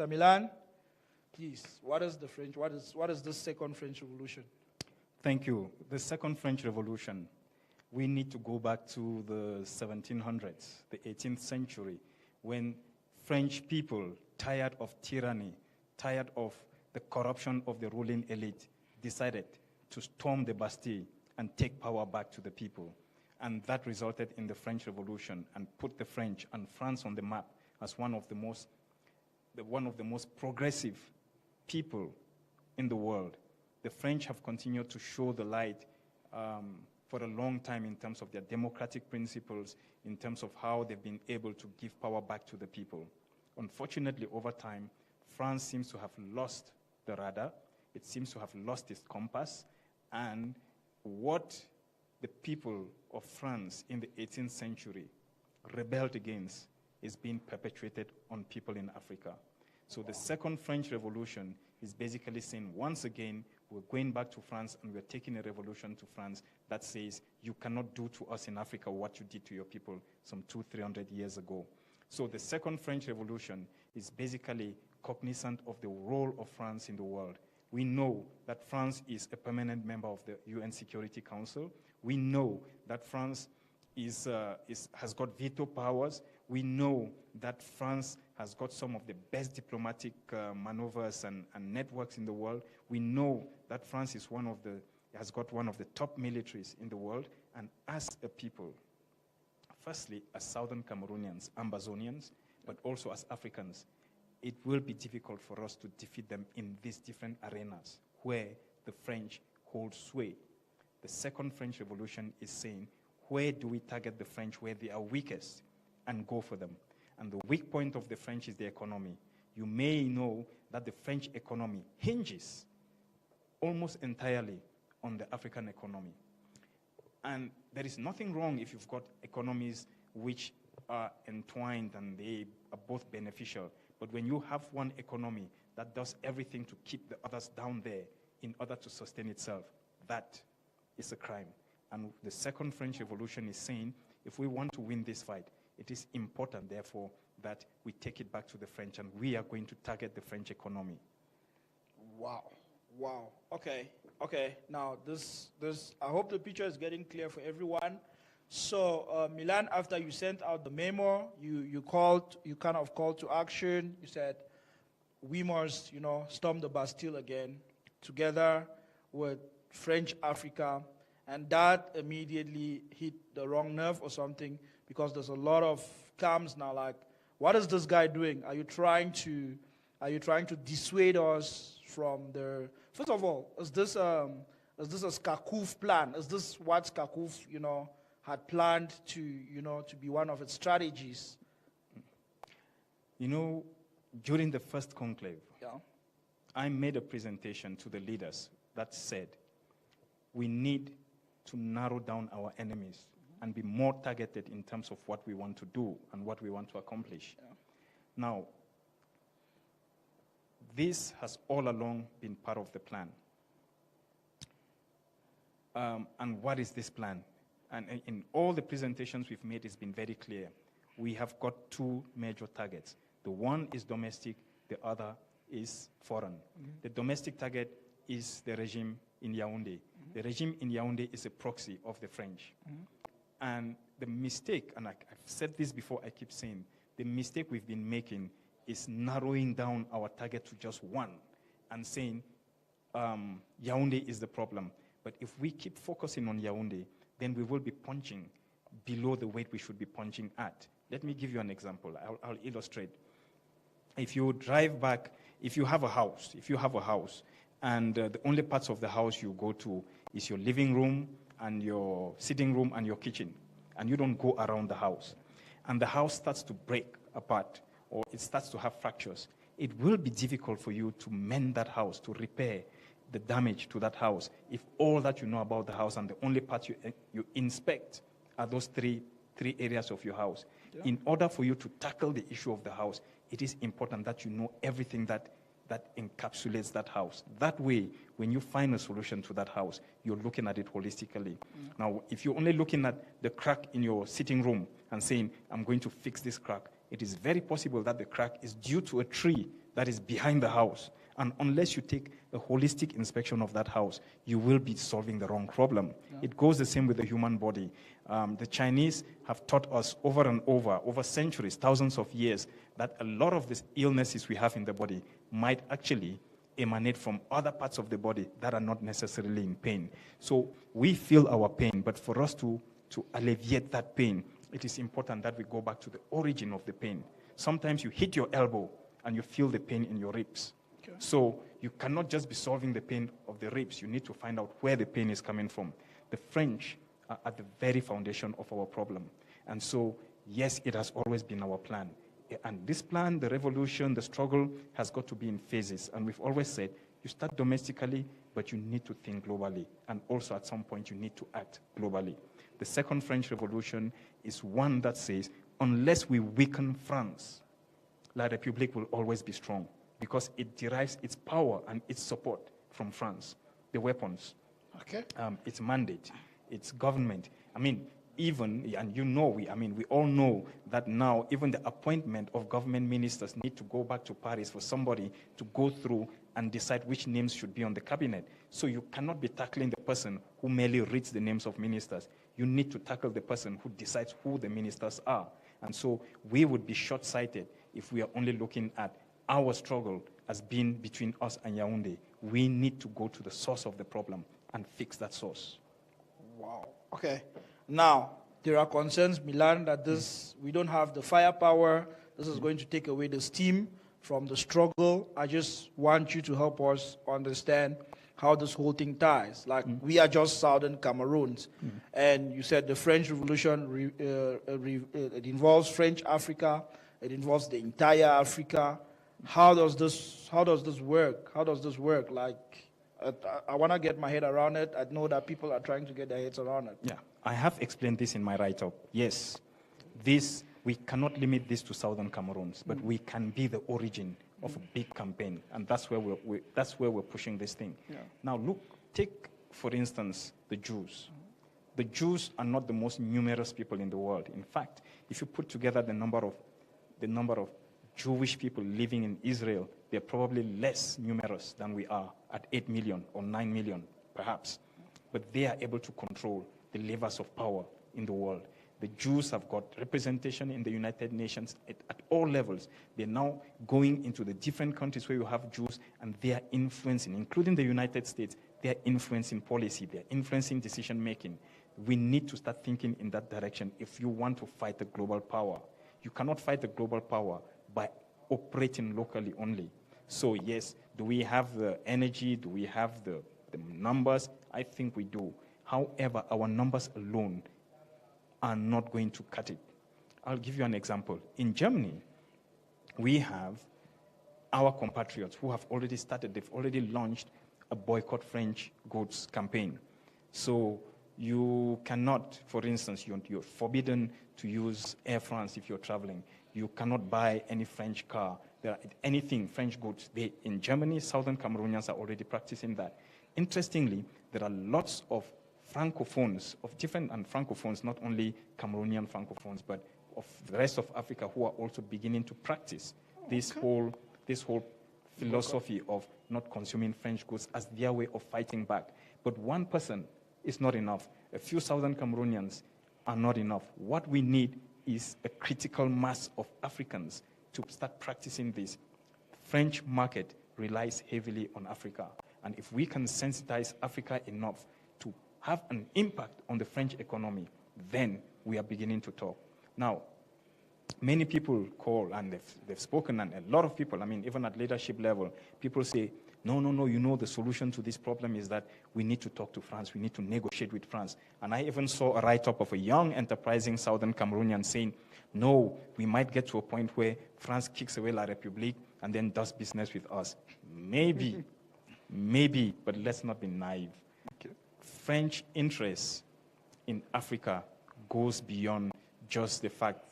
Mr. Milan, please, what is the French, what is the second French Revolution? Thank you. The second French Revolution, we need to go back to the 1700s, the 18th century, when French people, tired of tyranny, tired of the corruption of the ruling elite, decided to storm the Bastille and take power back to the people. And that resulted in the French Revolution and put the French and France on the map as one of the most progressive people in the world. The French have continued to show the light for a long time in terms of their democratic principles, in terms of how they've been able to give power back to the people. Unfortunately, over time, France seems to have lost the radar. It seems to have lost its compass. And what the people of France in the 18th century rebelled against is being perpetuated on people in Africa. So the second French Revolution is basically saying, once again, we're going back to France and we're taking a revolution to France that says, you cannot do to us in Africa what you did to your people some 200-300 years ago. So the second French Revolution is basically cognizant of the role of France in the world. We know that France is a permanent member of the UN Security Council. We know that France has got veto powers. We know that France has got some of the best diplomatic maneuvers and networks in the world. We know that France is has got one of the top militaries in the world. And as a people, firstly, as Southern Cameroonians, Ambazonians, but also as Africans, it will be difficult for us to defeat them in these different arenas where the French hold sway. The second French Revolution is saying, where do we target the French where they are weakest and go for them? And the weak point of the French is the economy. You may know that the French economy hinges almost entirely on the African economy. And there is nothing wrong if you've got economies which are entwined and they are both beneficial. But when you have one economy that does everything to keep the others down there in order to sustain itself, that is a crime. And the second French Revolution is saying, if we want to win this fight, it is important, therefore, that we take it back to the French, and we are going to target the French economy. Wow. Okay. Now, I hope the picture is getting clear for everyone. So, Milan, after you sent out the memo, you kind of called to action. You said, we must, storm the Bastille again, together with French Africa. And that immediately hit the wrong nerve or something, because there's a lot of camps now like, what is this guy doing? Are you trying to dissuade us from the... First of all, is this a SCACUF plan? Is this what SCACUF, had planned to be one of its strategies? During the first conclave, yeah, I made a presentation to the leaders that said, we need to narrow down our enemies and be more targeted in terms of what we want to do and what we want to accomplish. Yeah. Now, this has all along been part of the plan. And what is this plan? And in all the presentations we've made, it's been very clear. We have got two major targets. The one is domestic, the other is foreign. Mm-hmm. The domestic target is the regime in Yaoundé. Mm-hmm. The regime in Yaoundé is a proxy of the French. Mm-hmm. And the mistake, and I've said this before, I keep saying, the mistake we've been making is narrowing down our target to just one and saying Yaoundé is the problem. But if we keep focusing on Yaoundé, then we will be punching below the weight we should be punching at. Let me give you an example. I'll illustrate. If you drive back, if you have a house, and the only parts of the house you go to is your living room and your sitting room and your kitchen, and you don't go around the house, and the house starts to break apart or it starts to have fractures, it will be difficult for you to mend that house, to repair the damage to that house, if all that you know about the house and the only part you inspect are those three areas of your house. Yeah. In order for you to tackle the issue of the house, it is important that you know everything that encapsulates that house. That way, when you find a solution to that house, you're looking at it holistically. Now, if you're only looking at the crack in your sitting room and saying, I'm going to fix this crack, it is very possible that the crack is due to a tree that is behind the house. And unless you take a holistic inspection of that house, you will be solving the wrong problem. Yeah. It goes the same with the human body. The Chinese have taught us over and over centuries, thousands of years, that a lot of these illnesses we have in the body might actually emanate from other parts of the body that are not necessarily in pain. So we feel our pain, but for us to alleviate that pain, it is important that we go back to the origin of the pain. Sometimes you hit your elbow and you feel the pain in your ribs. Okay. So you cannot just be solving the pain of the ribs. You need to find out where the pain is coming from. The French are at the very foundation of our problem. And so, yes, it has always been our plan. And this plan, the revolution, the struggle, has got to be in phases. And we've always said, you start domestically, but you need to think globally. And also, at some point, you need to act globally. The Second French Revolution is one that says, unless we weaken France, La République will always be strong, because it derives its power and its support from France. The weapons, its mandate, its government. I mean, even, and we all know that now even the appointment of government ministers need to go back to Paris for somebody to go through and decide which names should be on the cabinet. So you cannot be tackling the person who merely reads the names of ministers. You need to tackle the person who decides who the ministers are. And so we would be short-sighted if we are only looking at our struggle as being between us and Yaoundé. We need to go to the source of the problem and fix that source. Wow. Okay. Now, there are concerns, Milan, that we don't have the firepower. This is going to take away the steam from the struggle. I just want you to help us understand how this whole thing ties. Like, we are just Southern Cameroons. And you said the French Revolution, it involves French Africa. It involves the entire Africa. How does this work? How does this work? Like, I want to get my head around it. I know that people are trying to get their heads around it. Yeah, I have explained this in my write-up. Yes, we cannot limit this to Southern Cameroons, but we can be the origin of a big campaign, and that's where we're pushing this thing. Yeah. Now, look, take for instance the Jews. The Jews are not the most numerous people in the world. In fact, if you put together the number of Jewish people living in Israel, they're probably less numerous than we are at 8 million or 9 million, perhaps. But they are able to control the levers of power in the world. The Jews have got representation in the United Nations at all levels. They're now going into the different countries where you have Jews, and they are influencing, including the United States, they are influencing policy, they are influencing decision-making. We need to start thinking in that direction if you want to fight the global power. You cannot fight the global power by operating locally only. So yes, do we have the energy? Do we have the numbers? I think we do. However, our numbers alone are not going to cut it. I'll give you an example. In Germany, we have our compatriots who have already started, they've already launched a boycott French goods campaign. So you cannot, for instance, you're forbidden to use Air France if you're traveling. You cannot buy any French car. Anything French goods. In Germany, Southern Cameroonians are already practicing that. Interestingly, there are lots of Francophones, Francophones, not only Cameroonian Francophones, but of the rest of Africa who are also beginning to practice this whole philosophy of not consuming French goods as their way of fighting back. But one person is not enough. A few Southern Cameroonians are not enough. What we need is a critical mass of Africans to start practicing this. The French market relies heavily on Africa. And if we can sensitize Africa enough to have an impact on the French economy, then we are beginning to talk. Now, many people call, and they've spoken, and a lot of people, even at leadership level, people say, no, the solution to this problem is that we need to talk to France, we need to negotiate with France. And I even saw a write-up of a young, enterprising Southern Cameroonian saying, no, we might get to a point where France kicks away La République and then does business with us. Maybe, but let's not be naive. Okay. French interest in Africa goes beyond just the fact,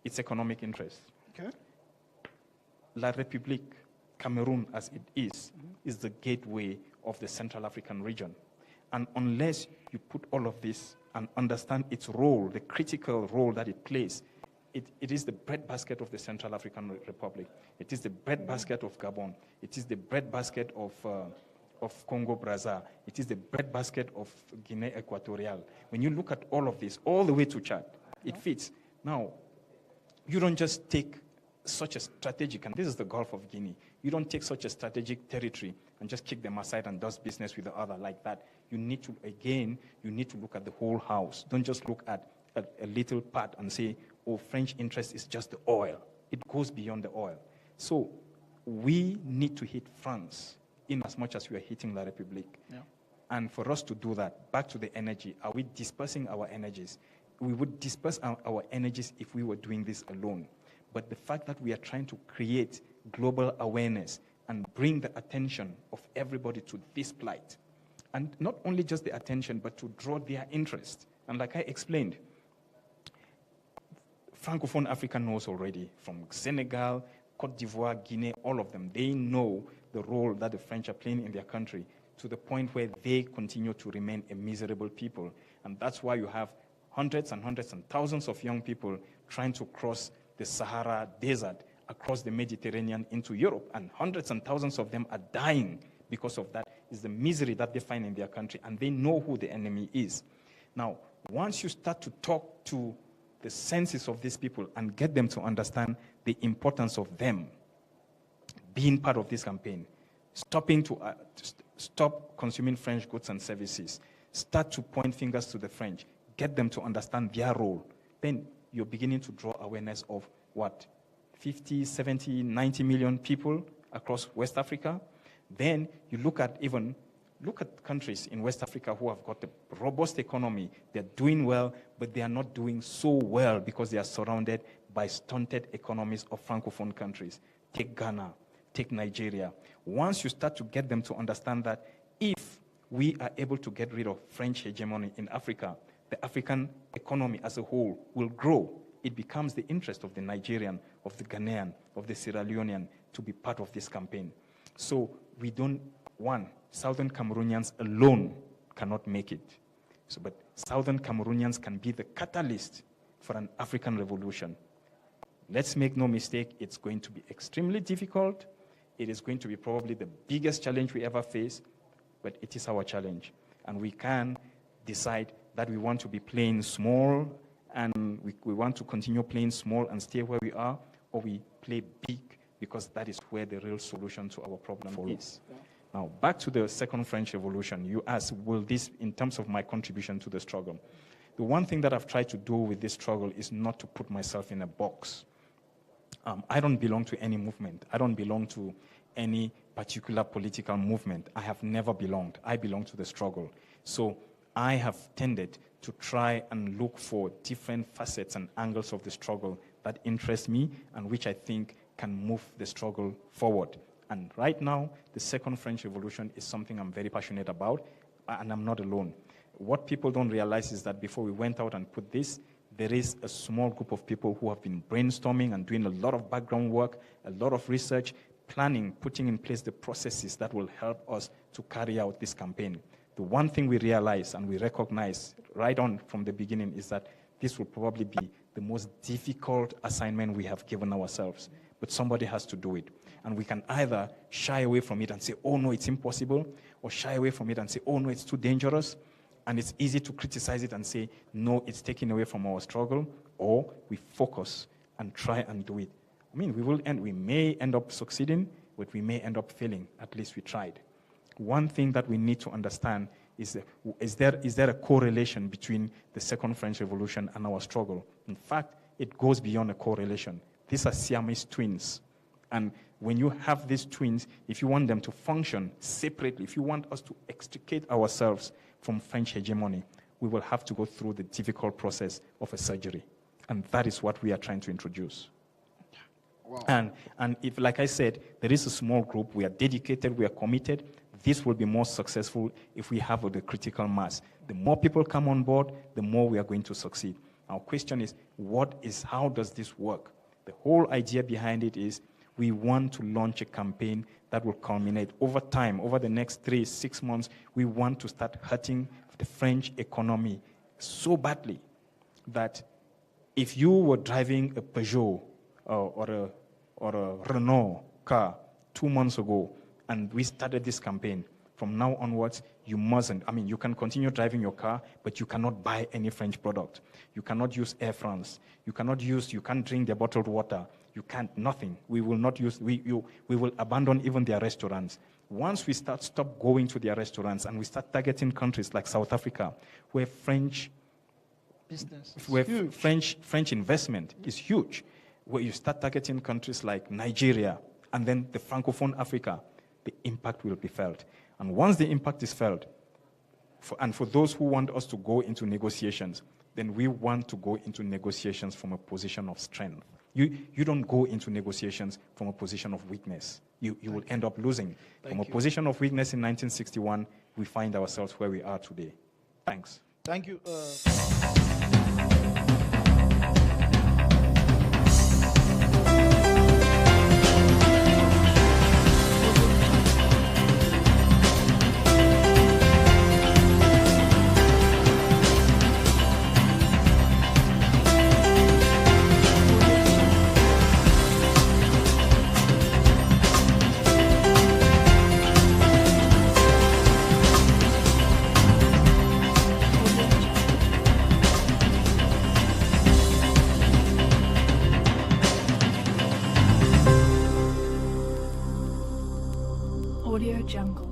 its economic interest. Okay. La République, Cameroon as it is the gateway of the Central African region. And unless you put all of this and understand its role, the critical role that it plays it is the breadbasket of the Central African Republic. It is the breadbasket of Gabon. It is the breadbasket of Congo-Brazza. It is the breadbasket of Guinea Equatorial. When you look at all of this, all the way to Chad, it fits. Now, you don't just take such a strategic, and this is the Gulf of Guinea, you don't take such a strategic territory and just kick them aside and does business with the other like that. You need to, again, you need to look at the whole house. Don't just look at a little part and say, oh, French interest is just the oil. It goes beyond the oil. So we need to hit France in as much as we are hitting La République. Yeah. And for us to do that, back to the energy, are we dispersing our energies? We would disperse our energies if we were doing this alone. But the fact that we are trying to create global awareness and bring the attention of everybody to this plight, and not only just the attention, but to draw their interest. And like I explained, Francophone Africa knows already, from Senegal, Cote d'Ivoire, Guinea, all of them, they know the role that the French are playing in their country to the point where they continue to remain a miserable people. And that's why you have hundreds and thousands of young people trying to cross the Sahara Desert across the Mediterranean into Europe. And hundreds and thousands of them are dying because of that. It's the misery that they find in their country, and they know who the enemy is. Now, once you start to talk to the senses of these people and get them to understand the importance of them being part of this campaign, stopping to stop consuming French goods and services, start to point fingers to the French, get them to understand their role, then you're beginning to draw awareness of what, 50, 70, 90 million people across West Africa. Then you look at countries in West Africa who have got a robust economy. They're doing well, but they are not doing so well because they are surrounded by stunted economies of Francophone countries. Take Ghana, take Nigeria. Once you start to get them to understand that if we are able to get rid of French hegemony in Africa, the African economy as a whole will grow. It becomes the interest of the Nigerian, of the Ghanaian, of the Sierra Leonean to be part of this campaign. So we don't, Southern Cameroonians alone cannot make it. But Southern Cameroonians can be the catalyst for an African revolution. Let's make no mistake, it's going to be extremely difficult. It is going to be probably the biggest challenge we ever face, but it is our challenge. And we can decide that we want to be playing small and we want to continue playing small and stay where we are, or we play big because that is where the real solution to our problem is. Yeah. Now, back to the Second French Revolution. You asked, will this, in terms of my contribution to the struggle, the one thing that I've tried to do with this struggle is not to put myself in a box. I don't belong to any movement. I don't belong to any particular political movement. I have never belonged. I belong to the struggle. So I have tended to try and look for different facets and angles of the struggle that interest me and which I think can move the struggle forward. And right now, the Second French Revolution is something I'm very passionate about, and I'm not alone. What people don't realize is that before we went out and put this, there is a small group of people who have been brainstorming and doing a lot of background work, a lot of research, planning, putting in place the processes that will help us to carry out this campaign. The one thing we realize and we recognize right on from the beginning is that this will probably be the most difficult assignment we have given ourselves. But somebody has to do it. And we can either shy away from it and say, oh no, it's impossible, or shy away from it and say, oh no, it's too dangerous. And it's easy to criticize it and say, no, it's taken away from our struggle, or we focus and try and do it. I mean, we may end up succeeding, but we may end up failing. At least we tried. One thing that we need to understand is there a correlation between the Second French Revolution and our struggle? In fact, it goes beyond a correlation. These are Siamese twins. And when you have these twins, if you want them to function separately, if you want us to extricate ourselves from French hegemony, we will have to go through the difficult process of a surgery. And that is what we are trying to introduce. Wow. And if, like I said, there is a small group, we are dedicated, we are committed, this will be more successful if we have the critical mass. The more people come on board, the more we are going to succeed. Our question is, how does this work? The whole idea behind it is we want to launch a campaign that will culminate over time, over the next 3-6 months. We want to start hurting the French economy so badly that If you were driving a Peugeot or a Renault car 2 months ago, and we started this campaign, from now onwards, you mustn't. I mean, you can continue driving your car, but you cannot buy any French product. You cannot use F.R.A. You can't drink their bottled water. You can't, nothing. We will not use, we will abandon even their restaurants. Once we stop going to their restaurants and we start targeting countries like South Africa, where French investment is huge, where you start targeting countries like Nigeria and then the Francophone Africa, the impact will be felt. And once the impact is felt, for those who want us to go into negotiations, then we want to go into negotiations from a position of strength. You don't go into negotiations from a position of weakness. You will end up losing. From a position of weakness in 1961, we find ourselves where we are today. Thanks. Thank you. Audio Jungle.